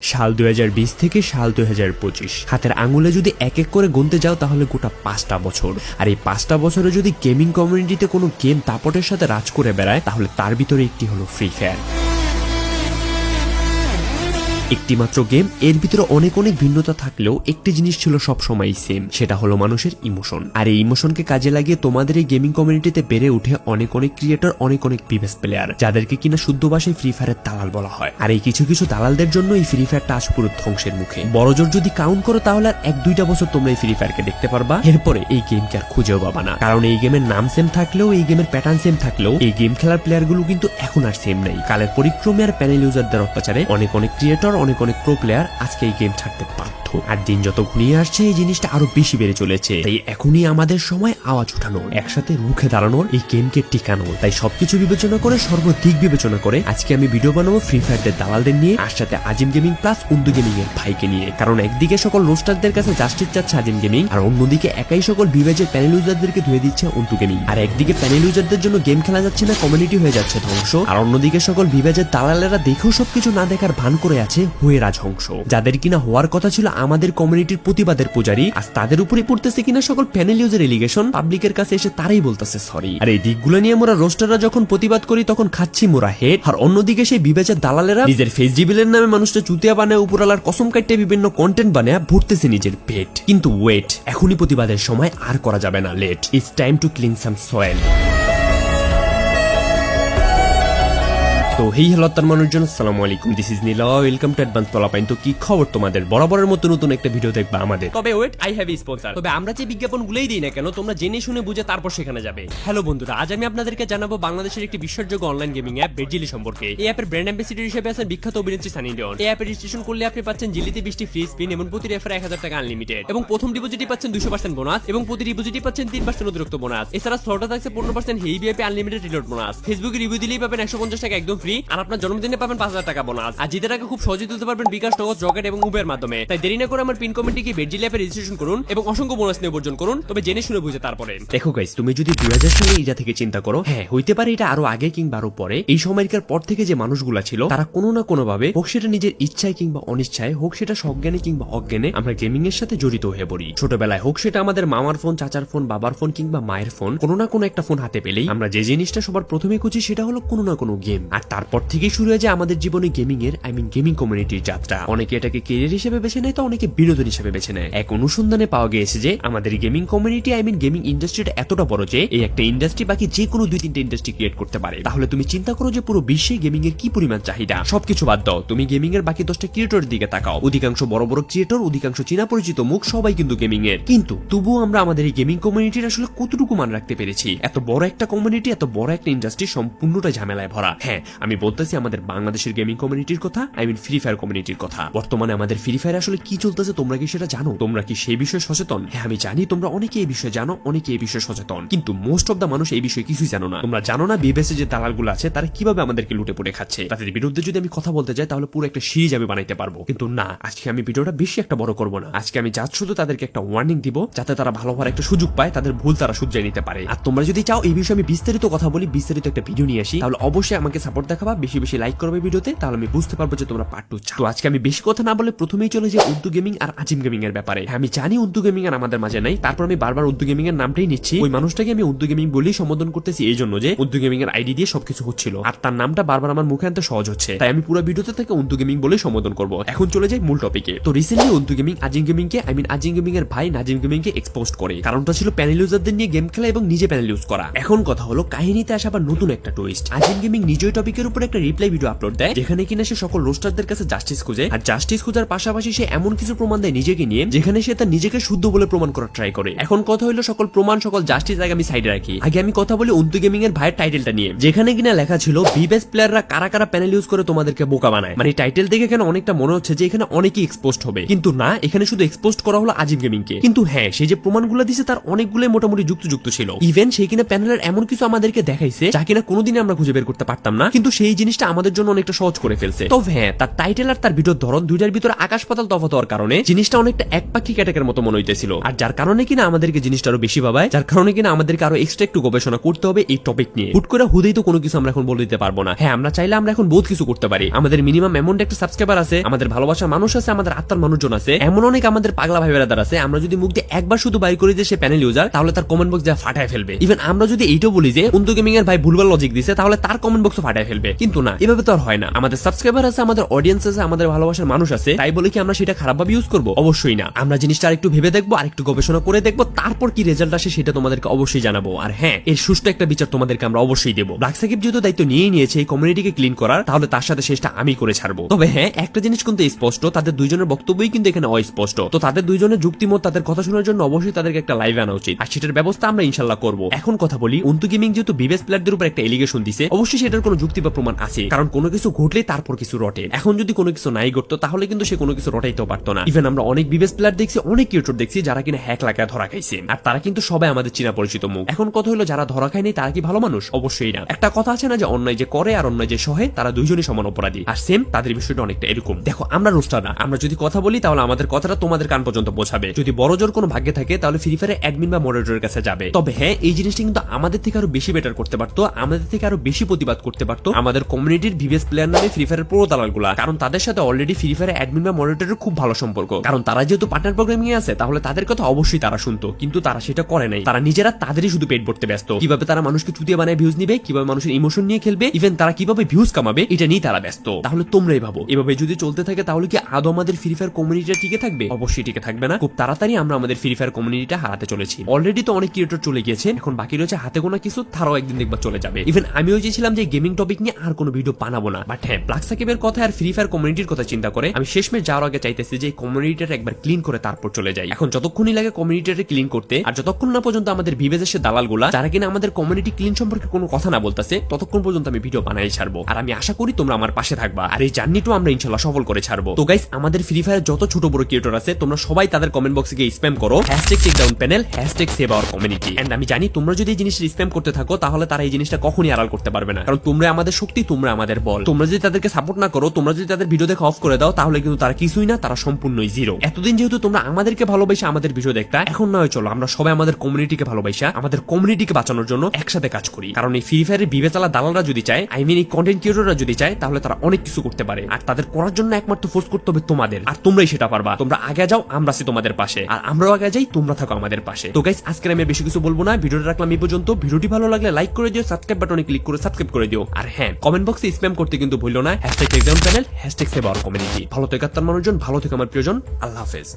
সাল 2020 থেকে সাল 2025 হাতের আঙুলে যদি এক এক করে গুনতে যাও তাহলে গোটা 5টা বছর। আর এই 5টা বছরে যদি গেমিং কমিউনিটিতে কোনো গেম দাপটের সাথে রাজ করে বেড়ায় তাহলে তার ভিতরে একটি হলো ফ্রি ফায়ার। একটি মাত্র গেম, এর ভিতরে অনেক অনেক ভিন্নতা থাকলেও একটি জিনিস ছিল সব সময় সেম, সেটা হলো মানুষের ইমোশন। আর এই ইমোশনকে কাজে লাগিয়ে তোমাদের এই গেমিং কমিউনিটিতে বেড়ে উঠে অনেক অনেক ক্রিয়েটর, অনেক অনেক বিবেস প্লেয়ার, যাদেরকে কিনা শুদ্ধ ভাষায় ফ্রি ফায়ারের দালাল বলা হয়। আর এই কিছু কিছু দালালদের জন্য এই ফ্রি ফায়ারটা আজ পুরো ধ্বংসের মুখে। বড়জোর যদি কাউন্ট করো তাহলে আর 1-2টা বছর তোমরা এই ফ্রি ফায়ারকে দেখতে পারবা, এরপরে এই গেমকে আর খুঁজেও পাবা না। কারণ এই গেমের নাম সেম থাকলেও, এই গেমের প্যাটার্ন সেম থাকলেও, এই গেম খেলার প্লেয়ার গুলো কিন্তু এখন আর সেম নেই। কালের পরিক্রমে আর প্যানেল ইউজারদের অত্যাচারে অনেক অনেক ক্রিয়েটর, অনেক অনেক প্রো প্লেয়ার আজকে এই গেম ছাড়তে বাধ্য। আর দিন যত ঘনিয়ে আসছে এই জিনিসটা আরো বেশি বেড়ে চলেছে। তাই এখনই আমাদের সময় আওয়াজ উঠানোর, একসাথে রুখে দাঁড়ানোর, এই গেমকে টিকানোর। তাই সবকিছু বিবেচনা করে, সর্বদিক বিবেচনা করে আজকে আমি ভিডিও বানাবো ফ্রি ফায়ারদের দালালদের নিয়ে, আর সাথে আজিম গেমিং প্লাস উন্দু গেমিং এর ভাইকে নিয়ে। কারণ একদিকে সকল রোস্টারদের কাছে জাস্টিস চাচ্ছে আজিম গেমিং, আর অন্যদিকে একাই সকল বিবেজের প্যানেল ইউজারদেরকে ধুয়ে দিচ্ছে উন্দু গেমিং। আর একদিকে প্যানেল ইউজারদের জন্য গেম খেলা যাচ্ছে না, কমিউনিটি হয়ে যাচ্ছে ধ্বংস, আর অন্যদিকে সকল বিবেজের দালালেরা দেখেও সবকিছু না দেখার ভান করে আছে হয়ে রাজহংস। যাদের কিনা হওয়ার কথা ছিল আমাদের কমিউনিটির প্রতিবাদের পূজারী, আজ তাদের উপরে পড়তেছে কিনা সকল প্যানেল ইউজার এলিগেশন। পাবলিকের কাছে এসে তারাই বলতেছে সরি। আর এই দিকগুলো নিয়ে মোরা রোস্টাররা যখন প্রতিবাদ করি তখন খাচ্ছি মোরা হেড। আর অন্যদিকে সেই বিবেচের দালালেরা নিজের ফেস জিবিলের নামে মানুষটা চুতিয়া বানায়, উপরালার কসম কাটতে বিভিন্ন কন্টেন্ট বানায় ভরতেছে নিজের পেট। কিন্তু ওয়েট, এখনই প্রতিবাদের সময়, আর করা যাবে না late. It's time to clean some soil. তো হেই হ্যালো তার মানুষজন, আসসালামু আলাইকুম, this is Neela, welcome to advance Polapain. তো কি খবর তোমাদের? বরাবরের মতো নতুন একটা ভিডিও দেখবা আমাদের। তবে wait, I have a sponsor. তবে আমরা যে বিজ্ঞাপনগুলোই দিই না কেন তোমরা জেনে শুনে বুঝে তারপর সেখানে যাবে। হ্যালো বন্ধুরা, আজ আমি আপনাদেরকে জানাবো বাংলাদেশের একটি বিশ্বাসযোগ্য অনলাইন গেমিং অ্যাপ বেডজিলি সম্পর্কে। এই অ্যাপের ব্র্যান্ড অ্যাম্বাসিডর হিসেবে আছেন বিখ্যাত অভিনেত্রী সানি লিওন। এই অ্যাপে রেজিস্ট্রেশন করলে আপনি পাচ্ছেন জিলিতে 20টি ফ্রি স্পিন এবং প্রতি রেফারে 1000 টাকা আনলিমিটেড, এবং প্রথম ডিপোজিটে পাচ্ছেন 200% বোনাস, এবং প্রতি ডিপোজিটে পাচ্ছেন 3% অতিরিক্ত বোনাস। এছাড়া স্লটে থাকছে 15% হেই ভিআইপি আনলিমিটেড রিলোড বোনাস। ফেসবুকে রিভিউ দিলেই পাবেন 150 টাকা একদম ফ্রি, আর আপনার জন্মদিনে পাবেন 5000 টাকা বোনাস। আর জিতে টাকা খুব সহজেই তুলতে পারবেন বিকাশ, নগদ, রকেট এবং উবের মাধ্যমে। তাই দেরি না করে আমার পিন কমেন্টে গিয়ে বেডজিলি অ্যাপে রেজিস্ট্রেশন করুন এবং অসংখ্য বোনাস নিয়ে অর্জন করুন। তবে জেনে শুনে বুঝে তারপরে দেখো গাইস, তুমি যদি 2000 সালে ইজা থেকে চিন্তা করো, হ্যাঁ হইতে পারে এটা আরো আগে কিংবা আরো পরে, এই সময়কার পর থেকে যে মানুষগুলা ছিল তারা কোনো না কোনো ভাবে, হোক সেটা নিজের ইচ্ছায় কিংবা অনিচ্ছায়, হোক সেটা সজ্ঞানে কিংবা অজ্ঞানে, আমরা গেমিং এর সাথে জড়িত হয়ে পড়ি। ছোটবেলায় হোক সেটা আমাদের মামার ফোন, চাচার ফোন, বাবার ফোন কিংবা মায়ের ফোন, কোনো না কোনো একটা ফোন হাতে পেলেই আমরা যে জিনিসটা সবার প্রথমে খুঁজি সেটা হলো কোনো না কোনো গেম। আর তারপর থেকেই শুরু হয়ে যায় আমাদের জীবনে গেমিং এর, গেমিং কমিউনিটির যাত্রা। অনেকে এটাকে ক্যারিয়ার হিসেবে বেছে নেয়, তো অনেকে বিনোদন হিসেবে বেছে নেয়। এক অনুসন্ধানে পাওয়া গিয়েছে যে আমাদের গেমিং কমিউনিটি, গেমিং ইন্ডাস্ট্রিটা এতটা বড় যে এই একটা ইন্ডাস্ট্রি বাকি যে কোনো 2-3টা ইন্ডাস্ট্রি ক্রিয়েট করতে পারে। তাহলে তুমি চিন্তা করো যে পুরো বিশ্বে গেমিং এর কি পরিমাণ চাহিদা। সবকিছু বাদ দাও, তুমি গেমিং এর বাকি 10টা ক্রিয়েটরের দিকে তাকাও। অধিকাংশ বড় বড় ক্রিয়েটর, অধিকাংশ চীনা পরিচিত মুখ, সবাই কিন্তু গেমিং এর। কিন্তু তবুও আমরা আমাদের এই গেমিং কমিউনিটির আসলে কতটুকু মান রাখতে পেরেছি? এত বড় একটা কমিউনিটি, এত বড় একটা ইন্ডাস্ট্রি সম্পূর্ণটা ঝামেলায় ভরা। হ্যাঁ, আমি বলতেছি আমাদের বাংলাদেশের গেমিং কমিউনিটির কথা, ফ্রি ফায়ার কমিউনিটির কথা। বর্তমানে আমাদের ফ্রি ফায়ার আসলে কি চলতেছে তোমরা কি সেটা জানো? তোমরা কি সেই বিষয়ে সচেতন? হ্যাঁ আমি জানি তোমরা অনেকে এই বিষয়ে জানো, অনেকে এই বিষয়ে সচেতন, কিন্তু মোস্ট অফ দা মানুষ এই বিষয়ে কিছুই জানো না। তোমরা জানো না বিবেসে যে দালালগুলো আছে তারা কিভাবে আমাদেরকে লুটে পড়ে খাচ্ছে। তাদের বিরুদ্ধে যদি আমি কথা বলতে যাই তাহলে পুরো একটা সিরিজ আমি বানাইতে পারবো, কিন্তু না, আজকে আমি ভিডিওটা বেশি একটা বড় করবো না। আজকে আমি জাস্ট শুধু তাদেরকে একটা ওয়ার্নিং দিব, যাতে তারা ভালো হওয়ার একটা সুযোগ পায়, তাদের ভুল তারা শুধরে নিতে পারে। আর তোমরা যদি চাও এই বিষয়ে আমি বিস্তারিত কথা বলি, বিস্তারিত একটা ভিডিও নিয়ে আসি, তাহলে অবশ্যই আমাকে সাপোর্ট দেখাবা, বেশি বেশি লাইক করবে ভিডিওতে, তাহলে আমি বুঝতে পারবো যে তোমরা পার্ট 2 চাও। তো আজকে আমি বেশি কথা না বলে প্রথমেই চলে যাই উর্দু গেমিং আর আজিম গেমিং এর ব্যাপারে। আমি জানি উর্দু গেমিং আর আমাদের মাঝে নাই, তারপর আমি বারবার উর্দু গেমিং এর নামটাই নিচ্ছি। ওই মানুষটাকে আমি উর্দু গেমিং বলেই সম্বোধন করতেছি এই জন্য যে উর্দু গেমিং এর আইডি দিয়ে সবকিছু হচ্ছিল, আর তার নামটা বারবার আমার মুখে আনতে সহজ হচ্ছে, তাই আমি পুরো ভিডিওতে থেকে উর্দু গেমিং বলেই সম্বোধন করব। এখন চলে যাই মূল টপিকে। তো রিসেন্টলি উর্দু গেমিং আজিম গেমিং কে, আজিম গেমিং এর ভাই নাজিম গেমিং কে এক্সপোজ করে। কারণটা ছিল প্যানেল ইউজারদের নিয়ে গেম খেলা এবং নিজে প্যানেল ইউজ করা। এখন কথা হলো কাহিনীতে আসা আবার নতুন একটা টুইস্ট। আজিম গেমিং নিজেই টপিকের উপর একটা রিপ্লাই ভিডিও আপলোড দেয়, যেখানে কিনা সে সকল রোস্টারদের কাছে জাস্টিস খুঁজে, আর জাস্টিস খোঁজার পাশাপাশি সে এমন কিছু প্রমাণ দেয় নিজেকে নিয়ে, যেখানে সে তার নিজেকে শুদ্ধ বলে প্রমাণ করার ট্রাই করে। এখন কথা হলো সকল প্রমাণ, সকল জাস্টিস আগে আমি সাইডে রাখি, আগে আমি কথা বলি উর্দু গেমিং এর ভাইয়ের টাইটেলটা নিয়ে, যেখানে কিনা লেখা ছিল বিবেস প্লেয়াররা কারা কারা প্যানেল ইউজ করে তোমাদেরকে বোকা বানায়। মানে টাইটেল দেখে এখানে অনেকটা মনে হচ্ছে যে এখানে অনেকেই এক্সপোজড হবে, কিন্তু না, এখানে শুধু এক্সপোজড করা হলো আজিম গেমিং কে। কিন্তু হ্যাঁ, সেই যে প্রমাণগুলো দিছে তার অনেকগুলো মোটামুটি যুক্ত ছিল। ইভেন সেই কিনা প্যানেলের এমন কিছু আমাদেরকে দেখাইছে যা কিনা কোনোদিন আমরা খুঁজে বের করতে পারতাম না, কিন্তু কিন্তু সেই জিনিসটা আমাদের জন্য অনেকটা সহজ করে ফেলছে। তো হ্যাঁ, তার টাইটেল আর তার ভিডিওর ধরন দুইটার ভিতরে আকাশ পাতাল তফাৎ হওয়ার কারণে জিনিসটা অনেকটা একপাক্ষিক অ্যাটাকের মতো মনে হইতেছিল, আর যার কারণে কিনা আমাদেরকে জিনিসটা আরো বেশি ভাবায়, যার কারণে কিনা আমাদেরকে আরো এক্সট্রা একটু গবেষণা করতে হবে এই টপিক নিয়ে। হুট করে হুদেই তো কোনো কিছু আমরা এখন বলে দিতে পারবো না। হ্যাঁ, আমরা চাইলে আমরা এখন বহুত কিছু করতে পারি। আমাদের মিনিমাম অ্যামাউন্ট একটা সাবস্ক্রাইবার আছে, আমাদের ভালোবাসার মানুষ আছে, আমাদের আত্মার মানুষজন আছে, এমন অনেক আমাদের পাগলা ভাই বেড়াদার আছে। আমরা যদি মুখ দিয়ে একবার শুধু বাইর করি যে সে প্যানেল ইউজার, তাহলে তার কমেন্ট বক্স যা ফাটায় ফেলবে। ইভেন আমরা যদি এইটাও বলি যে উন্তু গেমিং এর ভাই ভুলভাল লজিক দিছে, তাহলে তার কমেন্ট বক্সও ফাটায় ফেলবে। কিন্তু না, এভাবে তো আর হয় না। আমাদের সাবস্ক্রাইবার আছে, আমাদের অডিয়েন্স আছে, আমাদের ভালোবাসার মানুষ আছে, তাই বলে কি আমরা সেটা খারাপ ভাবে ইউজ করবো? অবশ্যই না। আমরা জিনিসটা আরেকটু ভেবে দেখবো, আরেকটু গবেষণা করে দেখবো, তারপর কি রেজাল্ট আসে সেটা তোমাদেরকে অবশ্যই জানাবো। আর হ্যাঁ, এর সুষ্ঠু একটা বিচার তোমাদেরকে আমরা অবশ্যই দেবো। ব্ল্যাক সাকিব যেহেতু দায়িত্ব নিয়েই নিয়েছে এই কমিউনিটিকে ক্লিন করার, তাহলে তার সাথে শেষটা আমি করে ছাড়বো। তবে হ্যাঁ, একটা জিনিস কিন্তু স্পষ্ট, তাদের দুইজনের বক্তব্যই কিন্তু এখানে অস্পষ্ট। তো তাদের দুইজনের যুক্তিমত, তাদের কথা শোনার জন্য অবশ্যই তাদেরকে একটা লাইভে আনা উচিত, আর সেটার ব্যবস্থা আমরা ইনশাল্লাহ করবো। এখন কথা বলি, উন্তু গেমিং যেহেতু বিবেস প্লেয়ারদের উপর একটা এলিগেশন দিছে, অবশ্যই সেটার কোনো যুক্তি বা প্রমাণ আছে, কারণ কোনো কিছু ঘটলে তারপর কিছু রটে। এখন যদি কোনো কিছু নাই ঘটতো, তাহলে কিন্তু সে কোনো কিছু রটাইতেও পারতো না। ইভেন আমরা অনেক বিবেস প্লেয়ার দেখছি, অনেক ক্রিয়েটর দেখছি যারা কিনা হ্যাক লাগায় ধরা খাইছে, আর তারা কিন্তু সবাই আমাদের চীনা পরিচিত মুখ। এখন কথা হলো, যারা ধরা খায়নি তারা কি ভালো মানুষ? অবশ্যই না। একটা কথা আছে না যে অন্যায় যে করে আর অন্যায় যে সহে, তারা দুইজনই সমান অপরাধী। আর সেম তাদের বিষয়টা অনেকটা এরকম। দেখো, আমরা রোস্টার না, আমরা যদি কথা বলি তাহলে আমাদের কথাটা তোমাদের কান পর্যন্ত পৌঁছাবে। যদি বড় জোর কোনো ভাগ্যে থাকে তাহলে ফ্রি ফায়ারের অ্যাডমিন বা মডারেটরের কাছে যাবে। তবে হ্যাঁ, এই জিনিসটা কিন্তু আমাদের থেকে আরো বেশি বেটার করতে পারতো, আমাদের থেকে আরো বেশি প্রতিবাদ করতে পারতো আমাদের কমিউনিটির ভিভিএস প্লেয়ার নামে ফ্রি ফায়ারের পুরো দালালগুলা, কারণ তাদের সাথে অলরেডি ফ্রি ফায়ারের অ্যাডমিন বা মডারেটরের খুব ভালো সম্পর্ক। কারণ তারা যেহেতু পার্টনার প্রোগ্রামিং এ আছে, তাহলে তাদের কথা অবশ্যই তারা শুনতো, কিন্তু তারা সেটা করে নাই। তারা নিজেরা তাদেরই শুধু পেট ভরতে ব্যস্ত। কিভাবে তারা মানুষকে চুতিয়ে বানায় ভিউজ নিবে, কিভাবে মানুষের ইমোশন নিয়ে খেলবে, ইভেন তারা কিভাবে ভিউজ কামাবে, এটা নিয়ে তারা ব্যস্ত। তাহলে তোমরাই ভাবো, এভাবে যদি চলতে থাকে তাহলে কি আদৌ আমাদের ফ্রি ফায়ার কমিউনিটিটা টিকে থাকবে? অবশ্যই টিকে থাকবে না। খুব তাড়াতাড়ি আমরা আমাদের ফ্রি ফায়ার কমিউনিটিটা হারাতে চলেছি। অলরেডি তো অনেক ক্রিয়েটর চলে গিয়েছে, এখন বাকি রয়েছে হাতে গোনা কিছু, তারাও একদিন দেখবা চলে যাবে। ইভেন আমিও চেয়েছিলাম যে গেমিং টপিক নিয়ে আর কোনো ভিডিও বানাবো না, বাট হ্যাঁ, ব্ল্যাক সাকিবের কথা আর ফ্রি ফায়ার কমিউনিটির কথা চিন্তা করে আমি শেষমেশ যাওয়ার আগে চাইতেছি যে কমিউনিটিটা একবার ক্লিন করে তারপর চলে যাই। এখন যতক্ষণই লাগে কমিউনিটিটা ক্লিন করতে, আর যতক্ষণ না পর্যন্ত আমাদের বিবেজের সে দালালগুলা যারা কিনা আমাদের কমিউনিটি ক্লিন সম্পর্কে কোনো কথা না বলতেছে, ততক্ষণ পর্যন্ত আমি ভিডিও বানাই ছাড়বো। আর আমি আশা করি তোমরা আমার পাশে থাকবা, আর এই জার্নিটাও আমরা ইনশাল্লাহ সফল করে ছাড়বো। তো গাইস, আমাদের ফ্রি ফায়ার যত ছোট বড় ক্রিয়েটর আছে, তোমরা সবাই তাদের কমেন্ট বক্সে গিয়ে স্প্যাম করো #takedownpanel #saveourcommunity। এন্ড আমি জানি তোমরা যদি এই জিনিসটা স্প্যাম করতে থাকো, তাহলে তারা এই জিনিসটা কখনই আড়াল করতে পারবে না, কারণ তোমরা আমাদের শক্তি, তোমরা আমাদের বল। তোমরা যদি তাদেরকে সাপোর্ট না করো, তোমরা যদি তাদের ভিডিও দেখা অফ করে দাও, তাহলে কিন্তু তারা কিছুই না, তারা সম্পূর্ণই জিরো। এতদিন যেহেতু তোমরা আমাদেরকে ভালোবাসা আমাদের ভিডিও দেখতা, এখন নয় চলো আমরা সবাই আমাদের কমিউনিটিকে ভালোবাসা আমাদের কমিউনিটিকে বাঁচানোর জন্য একসাথে কাজ করি। কারণ এই ফ্রি ফায়ারের বিবেচালা দালালরা যদি চায়, আই মিন এই কন্টেন্ট ক্রিয়েটররা যদি চায়, তাহলে তারা অনেক কিছু করতে পারে। আর তাদের করার জন্য একমাত্র ফোর্স করতে হবে তোমাদের, আর তোমরাই সেটা পারবা। তোমরা আগে যাও, আমরা আছি তোমাদের পাশে, আর আমরাও আগে যাই, তোমরা থাকো আমাদের পাশে। তো গাইস, আজকে আমি বেশি কিছু বলবো না, ভিডিওটা রাখলাম এই পর্যন্ত। ভিডিওটি ভালো লাগলে লাইক করে দিও, সাবস্ক্রাইব বাটনে ক্লিক করে সাবস্ক্রাইব করে দিও, আর হ্যাঁ, কমেন্ট বক্সে স্প্যাম করতে কিন্তু ভুলো না #takedownpanel #saveourcommunity। ভালো থেকো আত্মার মানুষজন, ভালো থেকো আমার প্রিয়জন। আল্লাহ হাফেজ।